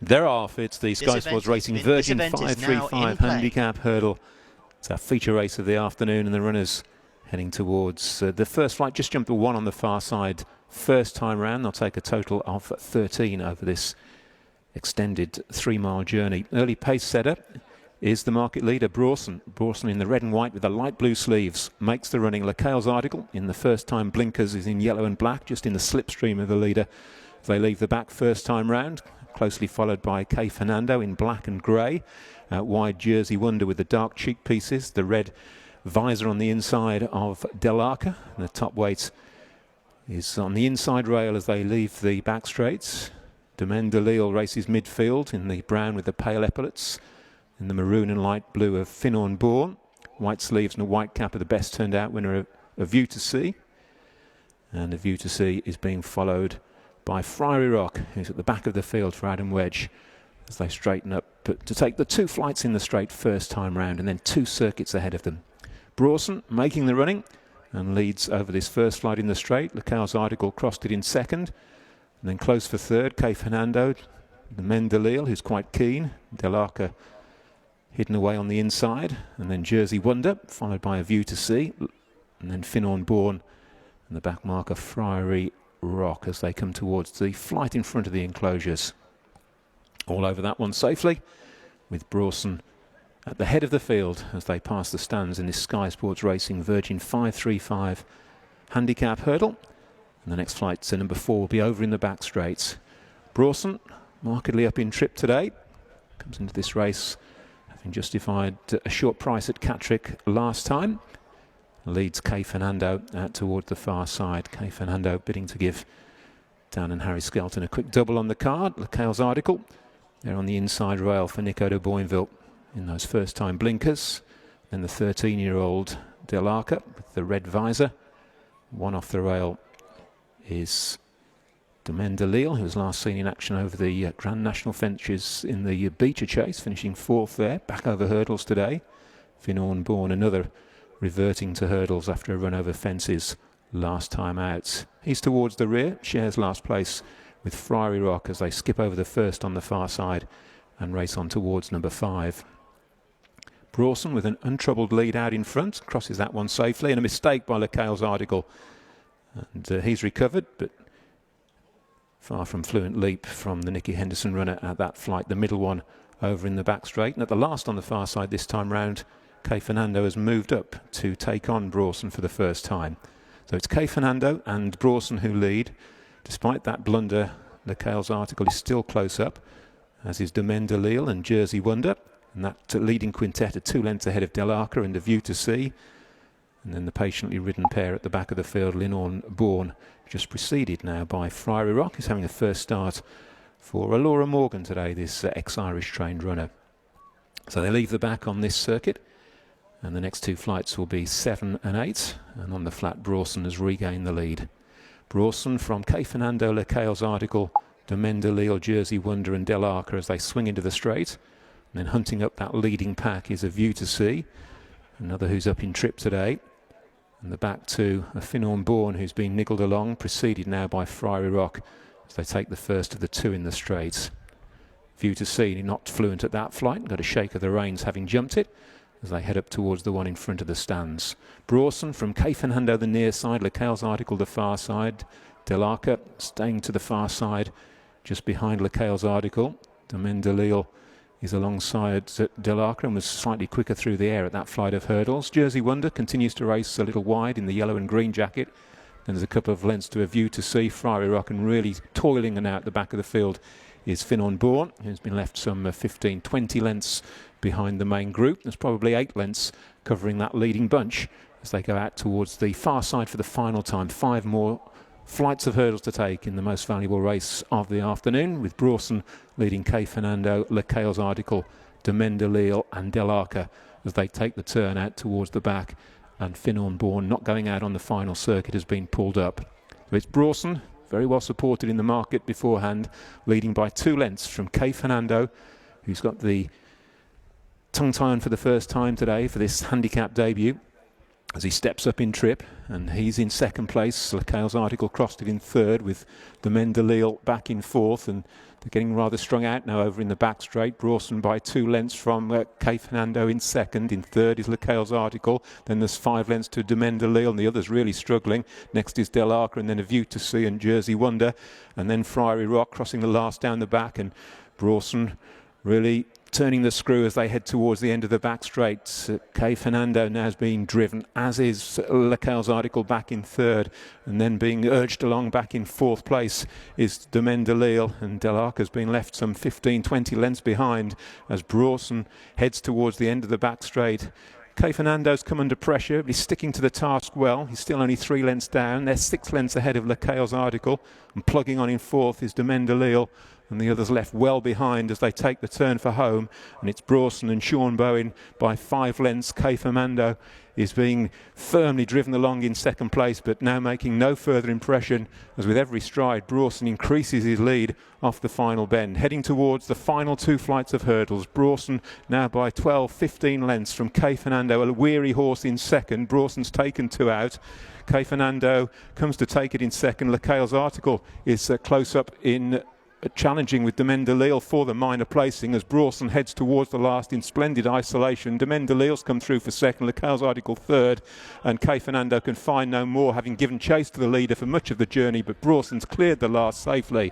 They're off. It's the Sky Sports Racing Virgin 535 handicap hurdle. It's our feature race of the afternoon, and the runners heading towards the first flight. Just jumped to 1 on the far side first time round. They'll take a total of 13 over this extended 3-mile journey. Early pace setter is the market leader, Brawson. Brawson in the red and white with the light blue sleeves makes the running. LeCale's Article in the first time blinkers is in yellow and black, just in the slipstream of the leader. They leave the back first time round, closely followed by K Fernando in black and grey. Wide Jersey Wonder with the dark cheek pieces, the red visor on the inside of Del Arca. And the top weight is on the inside rail as they leave the back straights. Domaine de Lille races midfield in the brown with the pale epaulets, in the maroon and light blue of Finorn Bourne. White sleeves and a white cap of the best turned out winner of A View to See. And A View to See is being followed by Friary Rock, who's at the back of the field for Adam Wedge, as they straighten up to take the 2 flights in the straight first time round and then 2 circuits ahead of them. Brawson making the running and leads over this first flight in the straight. LeCale's Article crossed it in second, and then close for third. K Fernando, the Mendelil, who's quite keen. Del Arca hidden away on the inside, and then Jersey Wonder, followed by A View to See, and then Finorn Bourne and the back marker Friary Rock as they come towards the flight in front of the enclosures. All over that one safely, with Brawson at the head of the field as they pass the stands in this Sky Sports Racing Virgin 535 handicap hurdle. And the next flight, so number 4, will be over in the back straights. Brawson, markedly up in trip today, comes into this race having justified a short price at Catterick last time. Leads K Fernando out towards the far side. K Fernando bidding to give Dan and Harry Skelton a quick double on the card. LeCale's Article, they're on the inside rail for Nico de Boinville in those first time blinkers. Then the 13-year-old Del Arca with the red visor. 1 off the rail is Domaine de Lille, who was last seen in action over the Grand National Fences in the Beecher Chase, finishing 4th there. Back over hurdles today. Finorn Bourne, another reverting to hurdles after a run over fences last time out. He's towards the rear, shares last place with Friary Rock as they skip over the first on the far side and race on towards number 5. Brawson with an untroubled lead out in front, crosses that one safely, and a mistake by LeCale's Article. And he's recovered, but far from fluent leap from the Nicky Henderson runner at that flight. The middle one over in the back straight. And at the last on the far side this time round, K Fernando has moved up to take on Brawson for the first time. So it's K Fernando and Brawson who lead. Despite that blunder, LeCale's Article is still close up, as is Domaine de Lille and Jersey Wonder. And that leading quintet are 2 lengths ahead of Del Arca and A View to See. And then the patiently ridden pair at the back of the field, Finorn Bourne, just preceded now by Friary Rock, who's having a first start for Laura Morgan today, this ex-Irish trained runner. So they leave the back on this circuit. And the next 2 flights will be 7 and 8. And on the flat, Brawson has regained the lead. Brawson from K Fernando, LeCale's Article, Domaine de Lille, Jersey Wonder and Del Arca as they swing into the straight. And then hunting up that leading pack is A View to See, another who's up in trip today. And the back 2, a Finorn Bourne who's been niggled along, preceded now by Friary Rock as they take the first of the 2 in the straight. View to See, not fluent at that flight, got a shake of the reins having jumped it, as they head up towards the one in front of the stands. Brawson from K Fernando the near side, LeCale's Article the far side. Del Arca staying to the far side, just behind LeCale's Article. Domaine de Lille is alongside Del Arca and was slightly quicker through the air at that flight of hurdles. Jersey Wonder continues to race a little wide in the yellow and green jacket. Then there's a couple of lengths to A View to See. Friary Rock, and really toiling and out at the back of the field is Finorn Bourne, who's been left some 15-20 lengths behind the main group. There's probably 8 lengths covering that leading bunch as they go out towards the far side for the final time. 5 more flights of hurdles to take in the most valuable race of the afternoon, with Brawson leading K Fernando, LeCale's Article, Domaine de Lille and Del Arca as they take the turn out towards the back, and Finorn Bourne, not going out on the final circuit, has been pulled up. So it's Brawson, very well supported in the market beforehand, leading by 2 lengths from K Fernando, who's got the tongue tie on for the first time today for this handicap debut. as he steps up in trip, and he's in second place. Lekale's Article crossed it in third, with the Mendeleil back in fourth, and they're getting rather strung out now over in the back straight. Brawson by 2 lengths from K Fernando in second. In third is Lekale's Article. Then there's 5 lengths to de Mendeleil, and the others really struggling. Next is Del Arca, and then A View to Sea and Jersey Wonder, and then Friary Rock crossing the last down the back, and Brawson really turning the screw as they head towards the end of the back straight. K Fernando now is being driven, as is Lekale's Article back in third, and then being urged along back in fourth place is de Mendeleil, and Del Arca's been left some 15-20 lengths behind as Brawson heads towards the end of the back straight. K Fernando's come under pressure, but he's sticking to the task well. He's still only 3 lengths down. They're 6 lengths ahead of Lekale's Article, and plugging on in fourth is de Mendeleil, and the others left well behind as they take the turn for home. And it's Brawson and Sean Bowen by 5 lengths. K Fernando is being firmly driven along in second place, but now making no further impression, as with every stride Brawson increases his lead off the final bend. Heading towards the final 2 flights of hurdles, Brawson now by 12-15 lengths from K Fernando, a weary horse in second. Brawson's taken 2 out. K Fernando comes to take it in second. Lekale's Article is close up in challenging with de Mendeleil for the minor placing as Brawson heads towards the last in splendid isolation. De Mendeleil's come through for second, Lekale's Article third, and K Fernando can find no more, having given chase to the leader for much of the journey, but Brawson's cleared the last safely.